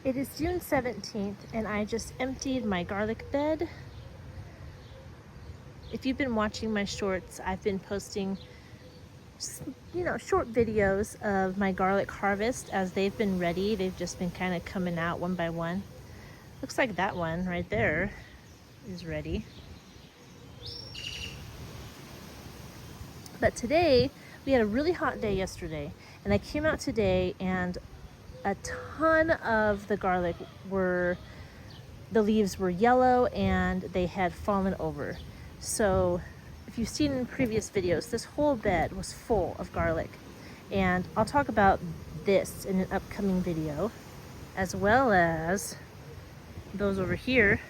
It is June 17th and I just emptied my garlic bed. If you've been watching my shorts, I've been posting short videos of my garlic harvest as they've been ready. They've just been kind of coming out one by one. Looks like that one right there is ready. But today, we had a really hot day yesterday, and I came out today and a ton of the garlic the leaves were yellow and they had fallen over. So if you've seen in previous videos, this whole bed was full of garlic. And I'll talk about this in an upcoming video, as well as those over here.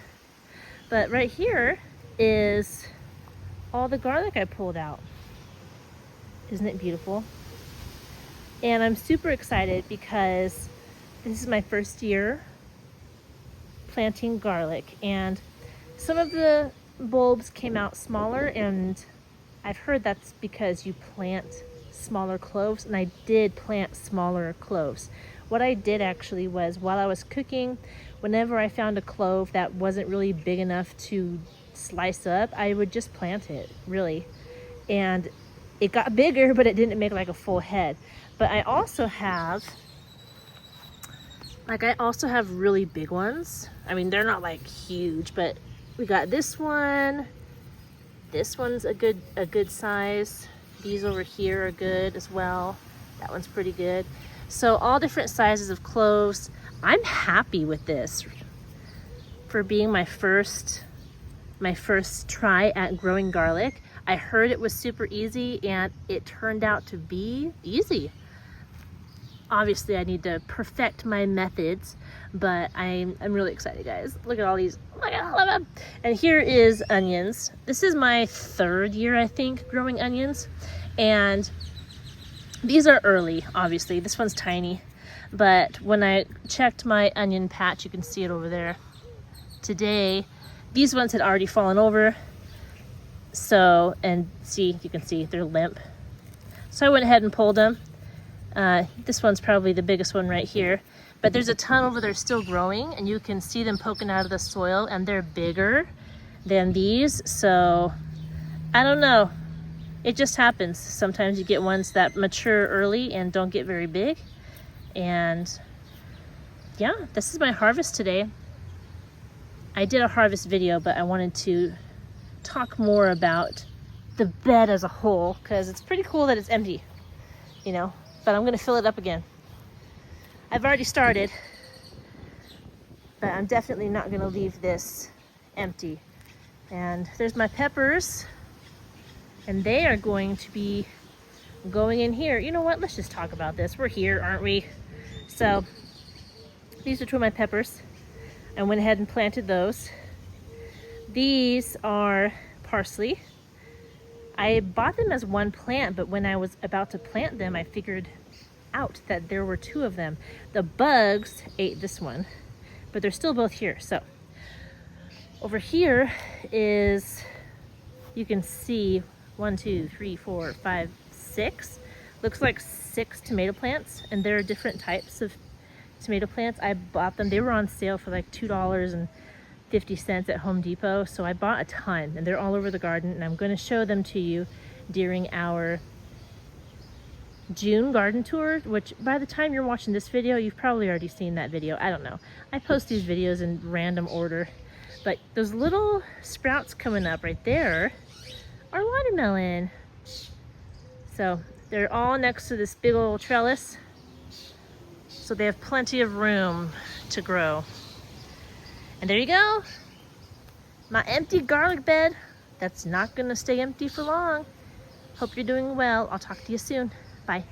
But right here is all the garlic I pulled out. Isn't it beautiful? And I'm super excited because this is my first year planting garlic, and some of the bulbs came out smaller, and I've heard that's because you plant smaller cloves, and I did plant smaller cloves. What I did actually was, while I was cooking, whenever I found a clove that wasn't really big enough to slice up, I would just plant it, really. And it got bigger, but it didn't make like a full head. But I also have really big ones. I mean, they're not like huge, but we got this one. This one's a good size. These over here are good as well. That one's pretty good. So all different sizes of cloves. I'm happy with this for being my first try at growing garlic. I heard it was super easy, and it turned out to be easy. Obviously, I need to perfect my methods, but I'm really excited, guys. Look at all these. Look at all of them. And here is onions. This is my third year, I think, growing onions. And these are early, obviously. This one's tiny. But when I checked my onion patch, you can see it over there. Today, these ones had already fallen over. So, and see, you can see they're limp. So I went ahead and pulled them. This one's probably the biggest one right here, but there's a ton over there still growing, and you can see them poking out of the soil, and they're bigger than these. So I don't know, it just happens. Sometimes you get ones that mature early and don't get very big. And yeah, this is my harvest today. I did a harvest video, but I wanted to talk more about the bed as a whole, because it's pretty cool that it's empty, but I'm gonna fill it up again. I've already started, but I'm definitely not gonna leave this empty. And there's my peppers, and they are going to be going in here. You know what, let's just talk about this. We're here, aren't we? So these are two of my peppers. I went ahead and planted those. These are parsley. I bought them as one plant, but when I was about to plant them, I figured out that there were two of them. The bugs ate this one, but they're still both here. So over here is, you can see 1, 2, 3, 4, 5, 6. Looks like 6 tomato plants, and there are different types of tomato plants. I bought them, they were on sale for like $2.50 at Home Depot, so I bought a ton, and they're all over the garden, and I'm going to show them to you during our June garden tour, which by the time you're watching this video, you've probably already seen that video. I don't know. I post these videos in random order, but those little sprouts coming up right there are watermelon. So they're all next to this big old trellis, so they have plenty of room to grow. And there you go, my empty garlic bed. That's not gonna stay empty for long. Hope you're doing well. I'll talk to you soon. Bye.